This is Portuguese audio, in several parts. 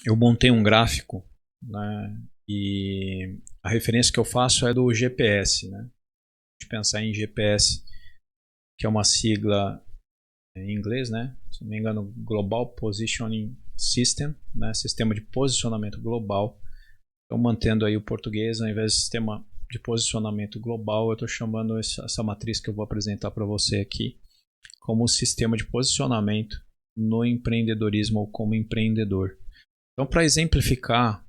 eu montei um gráfico, né, e a referência que eu faço é do GPS, né? De pensar em GPS, que é uma sigla em inglês, né? Se não me engano, Global Positioning System, né? Sistema de posicionamento global. Então, mantendo aí o português, ao invés de sistema de posicionamento global, eu estou chamando essa matriz que eu vou apresentar para você aqui como sistema de posicionamento no empreendedorismo ou como empreendedor. Então, para exemplificar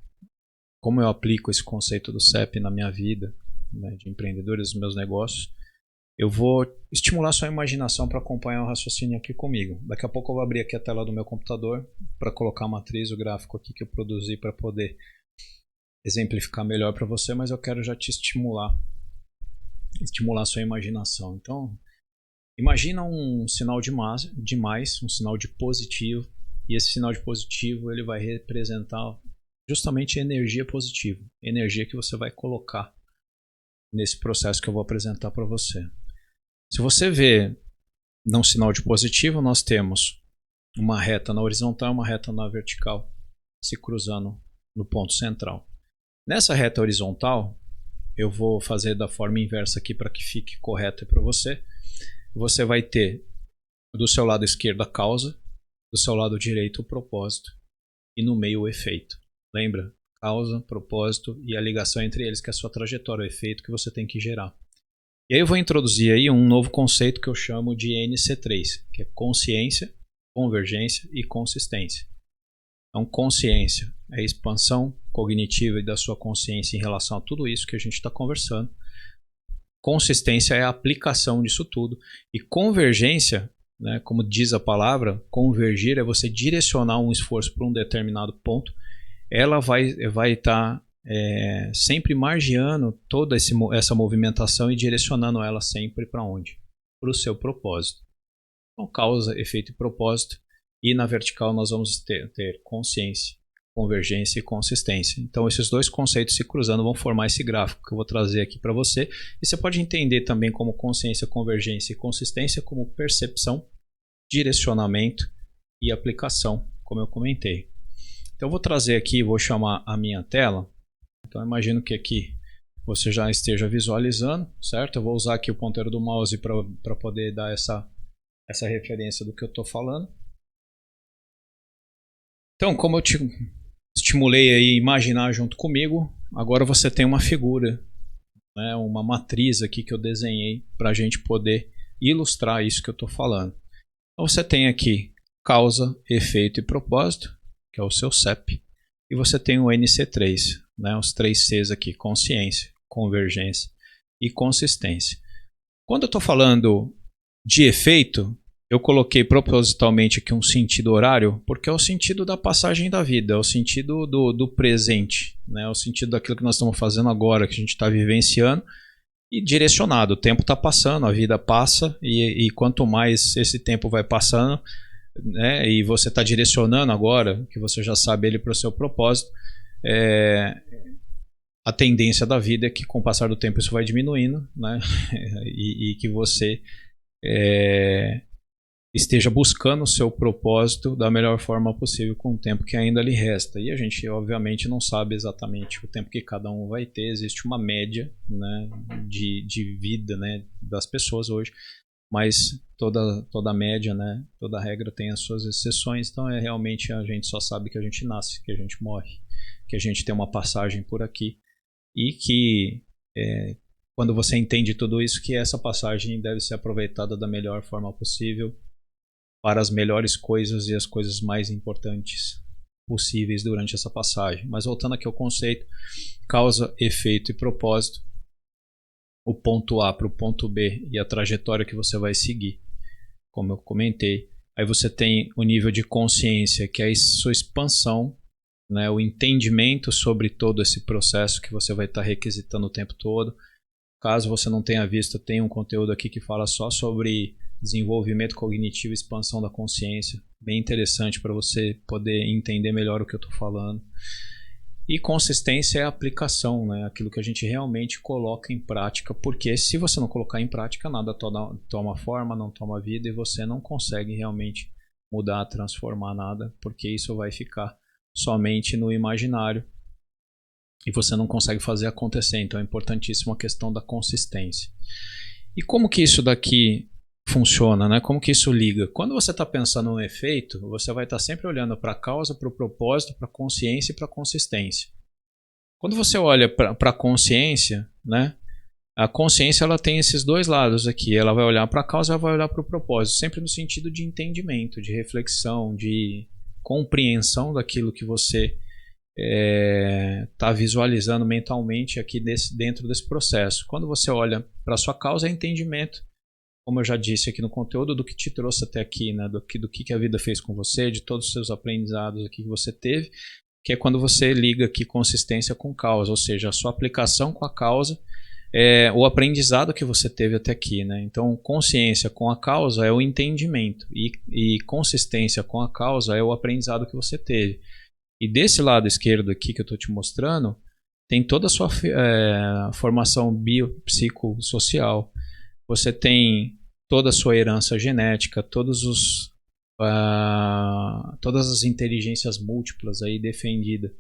como eu aplico esse conceito do CEP na minha vida, né, de empreendedores, nos meus negócios, eu vou estimular sua imaginação para acompanhar o raciocínio aqui comigo. Daqui a pouco eu vou abrir aqui a tela do meu computador para colocar a matriz, o gráfico aqui que eu produzi para poder exemplificar melhor para você, mas eu quero já te estimular sua imaginação. Então, imagina um sinal de mais, um sinal de positivo, e esse sinal de positivo ele vai representar justamente energia positiva, energia que você vai colocar nesse processo que eu vou apresentar para você. Se você vê num sinal de positivo, nós temos uma reta na horizontal e uma reta na vertical se cruzando no ponto central. Nessa reta horizontal, eu vou fazer da forma inversa aqui para que fique correto para você. Você vai ter do seu lado esquerdo a causa, do seu lado direito o propósito e no meio o efeito. Lembra? Causa, propósito e a ligação entre eles, que é a sua trajetória, o efeito que você tem que gerar. E aí eu vou introduzir aí um novo conceito que eu chamo de NC3, que é consciência, convergência e consistência. Então, consciência é a expansão cognitiva e da sua consciência em relação a tudo isso que a gente está conversando. Consistência é a aplicação disso tudo. E convergência, né, como diz a palavra, convergir é você direcionar um esforço para um determinado ponto. Ela vai estar sempre margeando toda essa movimentação e direcionando ela sempre para onde? Para o seu propósito. Então, causa, efeito e propósito. E na vertical nós vamos ter consciência, convergência e consistência. Então, esses dois conceitos se cruzando vão formar esse gráfico que eu vou trazer aqui para você. E você pode entender também como consciência, convergência e consistência como percepção, direcionamento e aplicação, como eu comentei. Então, eu vou trazer aqui, vou chamar a minha tela. Então, eu imagino que aqui você já esteja visualizando, certo? Eu vou usar aqui o ponteiro do mouse para poder dar essa referência do que eu estou falando. Então, como eu te estimulei aí a imaginar junto comigo, agora você tem uma figura, né, uma matriz aqui que eu desenhei para a gente poder ilustrar isso que eu estou falando. Então, você tem aqui causa, efeito e propósito, que é o seu CEP, e você tem o NC3, né, os 3 Cs aqui, consciência, convergência e consistência. Quando eu estou falando de efeito, eu coloquei propositalmente aqui um sentido horário, porque é o sentido da passagem da vida, é o sentido do presente, né? É o sentido daquilo que nós estamos fazendo agora, que a gente está vivenciando, e direcionado. O tempo está passando, a vida passa, e quanto mais esse tempo vai passando, né, e você está direcionando agora, que você já sabe ele para o seu propósito, a tendência da vida é que com o passar do tempo isso vai diminuindo, né? e que você esteja buscando o seu propósito da melhor forma possível com o tempo que ainda lhe resta. E a gente, obviamente, não sabe exatamente o tempo que cada um vai ter. Existe uma média, né, de vida, né, das pessoas hoje, mas toda média, né, toda regra tem as suas exceções. Então, realmente a gente só sabe que a gente nasce, que a gente morre, que a gente tem uma passagem por aqui e que quando você entende tudo isso, que essa passagem deve ser aproveitada da melhor forma possível para as melhores coisas e as coisas mais importantes possíveis durante essa passagem. Mas voltando aqui ao conceito, causa, efeito e propósito, o ponto A para o ponto B e a trajetória que você vai seguir, como eu comentei. Aí você tem o nível de consciência, que é a sua expansão, né, o entendimento sobre todo esse processo que você vai estar requisitando o tempo todo. Caso você não tenha visto, tem um conteúdo aqui que fala só sobre desenvolvimento cognitivo e expansão da consciência. Bem interessante para você poder entender melhor o que eu estou falando. E consistência é a aplicação, né? Aquilo que a gente realmente coloca em prática, porque se você não colocar em prática, nada toma forma, não toma vida e você não consegue realmente mudar, transformar nada, porque isso vai ficar somente no imaginário e você não consegue fazer acontecer. Então é importantíssima a questão da consistência. E como que isso daqui funciona, né? Como que isso liga? Quando você está pensando no efeito, você vai estar sempre olhando para a causa, para o propósito, para a consciência e para a consistência. Quando você olha para a consciência, né? A consciência ela tem esses dois lados aqui. Ela vai olhar para a causa, ela vai olhar para o propósito, sempre no sentido de entendimento, de reflexão, de compreensão daquilo que você está visualizando mentalmente aqui dentro desse processo. Quando você olha para a sua causa, é entendimento, como eu já disse aqui no conteúdo, do que te trouxe até aqui, né? do que a vida fez com você, de todos os seus aprendizados aqui que você teve, que é quando você liga aqui consistência com causa, ou seja, a sua aplicação com a causa, o aprendizado que você teve até aqui, né? Então, consciência com a causa é o entendimento e consistência com a causa é o aprendizado que você teve. E desse lado esquerdo aqui que eu estou te mostrando, tem toda a sua formação biopsicossocial. Você tem toda a sua herança genética, todas as inteligências múltiplas aí defendidas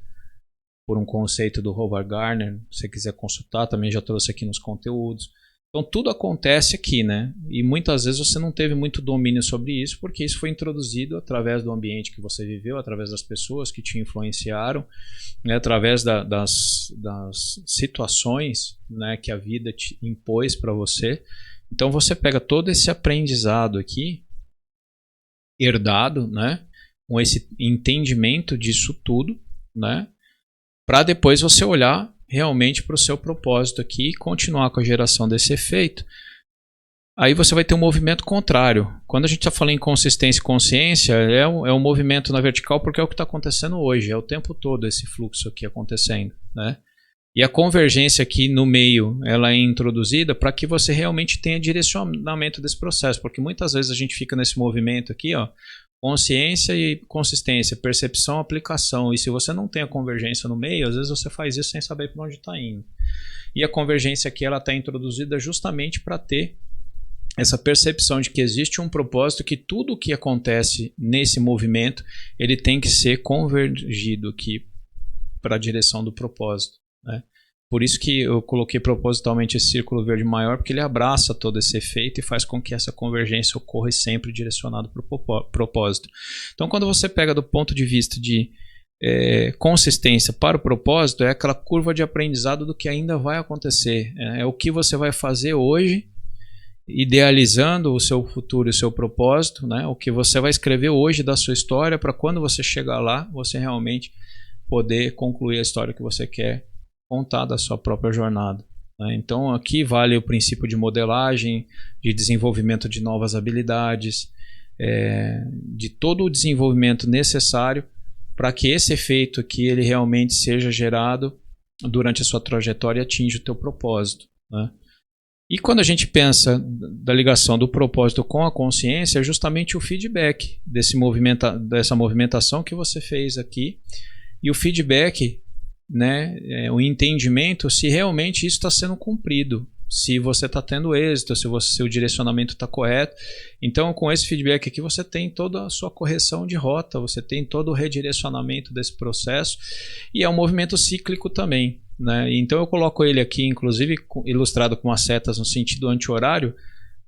por um conceito do Howard Gardner. Se você quiser consultar, também já trouxe aqui nos conteúdos. Então tudo acontece aqui, né? E muitas vezes você não teve muito domínio sobre isso, porque isso foi introduzido através do ambiente que você viveu, através das pessoas que te influenciaram, né? Através das situações, né, que a vida te impôs para você. Então você pega todo esse aprendizado aqui, herdado, né, com esse entendimento disso tudo, né, para depois você olhar realmente para o seu propósito aqui e continuar com a geração desse efeito. Aí você vai ter um movimento contrário. Quando a gente está falando em consistência e consciência, é um movimento na vertical, porque é o que está acontecendo hoje, é o tempo todo esse fluxo aqui acontecendo, né? E a convergência aqui no meio, ela é introduzida para que você realmente tenha direcionamento desse processo, porque muitas vezes a gente fica nesse movimento aqui, ó, consciência e consistência, percepção, aplicação, e se você não tem a convergência no meio, às vezes você faz isso sem saber para onde está indo. E a convergência aqui, ela está introduzida justamente para ter essa percepção de que existe um propósito, que tudo o que acontece nesse movimento, ele tem que ser convergido aqui para a direção do propósito, né? Por isso que eu coloquei propositalmente esse círculo verde maior, porque ele abraça todo esse efeito e faz com que essa convergência ocorra sempre direcionada para o propósito. Então, quando você pega do ponto de vista de consistência para o propósito, é aquela curva de aprendizado do que ainda vai acontecer. É o que você vai fazer hoje, idealizando o seu futuro e o seu propósito, né? O que você vai escrever hoje da sua história, para quando você chegar lá, você realmente poder concluir a história que você quer contar da sua própria jornada, né? Então aqui vale o princípio de modelagem, de desenvolvimento de novas habilidades, de todo o desenvolvimento necessário para que esse efeito aqui ele realmente seja gerado durante a sua trajetória e atinja o teu propósito, né? E quando a gente pensa da ligação do propósito com a consciência, é justamente o feedback dessa movimentação que você fez aqui, e o feedback, né, o entendimento se realmente isso está sendo cumprido, se você está tendo êxito, se o direcionamento está correto. Então, com esse feedback aqui, você tem toda a sua correção de rota, você tem todo o redirecionamento desse processo, e é um movimento cíclico também, né? Então eu coloco ele aqui, inclusive ilustrado com as setas no sentido anti-horário,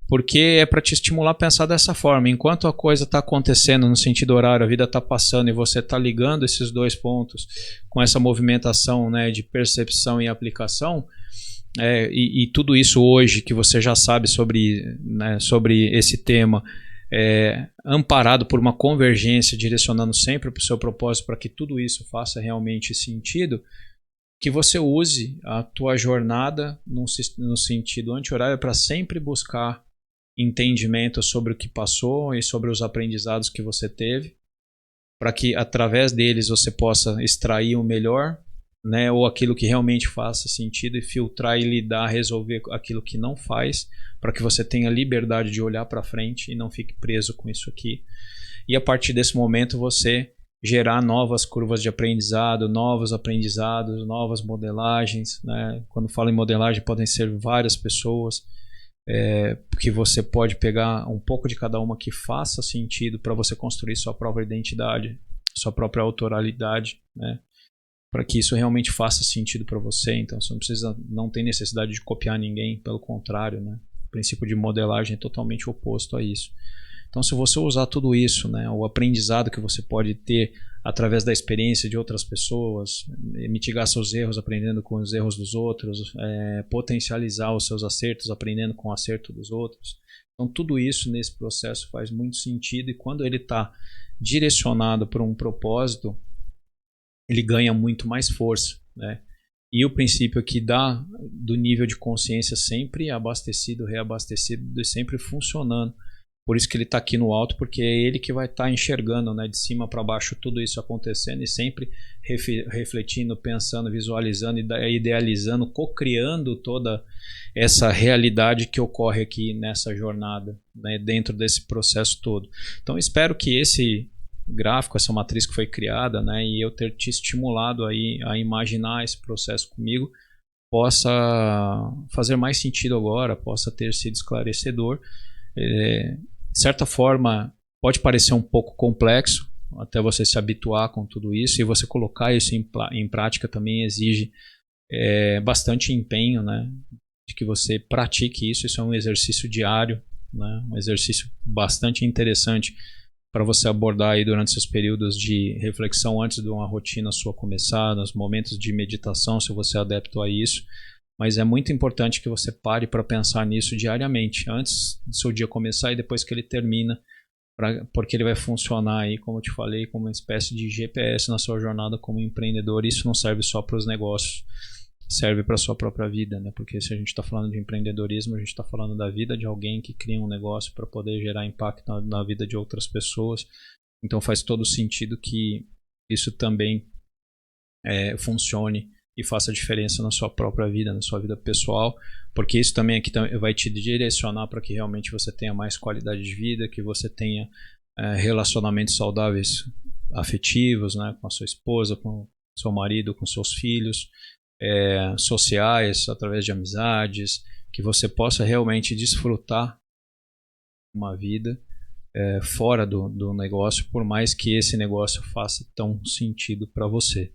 porque é para te estimular a pensar dessa forma. Enquanto a coisa está acontecendo no sentido horário, a vida está passando e você está ligando esses dois pontos com essa movimentação, né, de percepção e aplicação, e tudo isso hoje que você já sabe sobre, né, sobre esse tema, amparado por uma convergência, direcionando sempre para o seu propósito, para que tudo isso faça realmente sentido, que você use a tua jornada no sentido anti-horário para sempre buscar entendimento sobre o que passou e sobre os aprendizados que você teve, para que através deles você possa extrair o melhor, né, ou aquilo que realmente faça sentido, e filtrar e lidar, resolver aquilo que não faz, para que você tenha liberdade de olhar para frente e não fique preso com isso aqui. E a partir desse momento você gerar novas curvas de aprendizado, novos aprendizados, novas modelagens, né? Quando falo em modelagem, podem ser várias pessoas, que você pode pegar um pouco de cada uma que faça sentido para você construir sua própria identidade. sua própria autoralidade, né? Para que isso realmente faça sentido para você. Então você não tem necessidade de copiar ninguém, pelo contrário, né? O princípio de modelagem é totalmente oposto a isso. Então, se você usar tudo isso, né, o aprendizado que você pode ter através da experiência de outras pessoas, mitigar seus erros aprendendo com os erros dos outros, potencializar os seus acertos aprendendo com o acerto dos outros. Então, tudo isso nesse processo faz muito sentido, e quando ele está direcionado para um propósito, ele ganha muito mais força, né? E o princípio aqui do nível de consciência sempre abastecido, reabastecido e sempre funcionando. Por isso que ele está aqui no alto, porque é ele que vai estar enxergando, né, de cima para baixo tudo isso acontecendo, e sempre refletindo, pensando, visualizando, idealizando, co-criando toda essa realidade que ocorre aqui nessa jornada, né, dentro desse processo todo. Então espero que esse gráfico, essa matriz que foi criada, né, e eu ter te estimulado aí a imaginar esse processo comigo, possa fazer mais sentido agora, possa ter sido esclarecedor. De certa forma, pode parecer um pouco complexo até você se habituar com tudo isso, e você colocar isso em prática também exige bastante empenho, né, de que você pratique isso. Isso é um exercício diário, né, um exercício bastante interessante para você abordar aí durante seus períodos de reflexão antes de uma rotina sua começar, nos momentos de meditação, se você é adepto a isso. Mas é muito importante que você pare para pensar nisso diariamente, antes do seu dia começar e depois que ele termina, porque ele vai funcionar aí, como eu te falei, como uma espécie de GPS na sua jornada como empreendedor. Isso não serve só para os negócios, serve para a sua própria vida, né? Porque se a gente está falando de empreendedorismo, a gente está falando da vida de alguém que cria um negócio para poder gerar impacto na vida de outras pessoas. Então faz todo sentido que isso também funcione e faça diferença na sua própria vida, na sua vida pessoal, porque isso também aqui vai te direcionar para que realmente você tenha mais qualidade de vida, que você tenha relacionamentos saudáveis, afetivos, né, com a sua esposa, com seu marido, com seus filhos, sociais, através de amizades, que você possa realmente desfrutar uma vida fora do negócio, por mais que esse negócio faça tão sentido para você.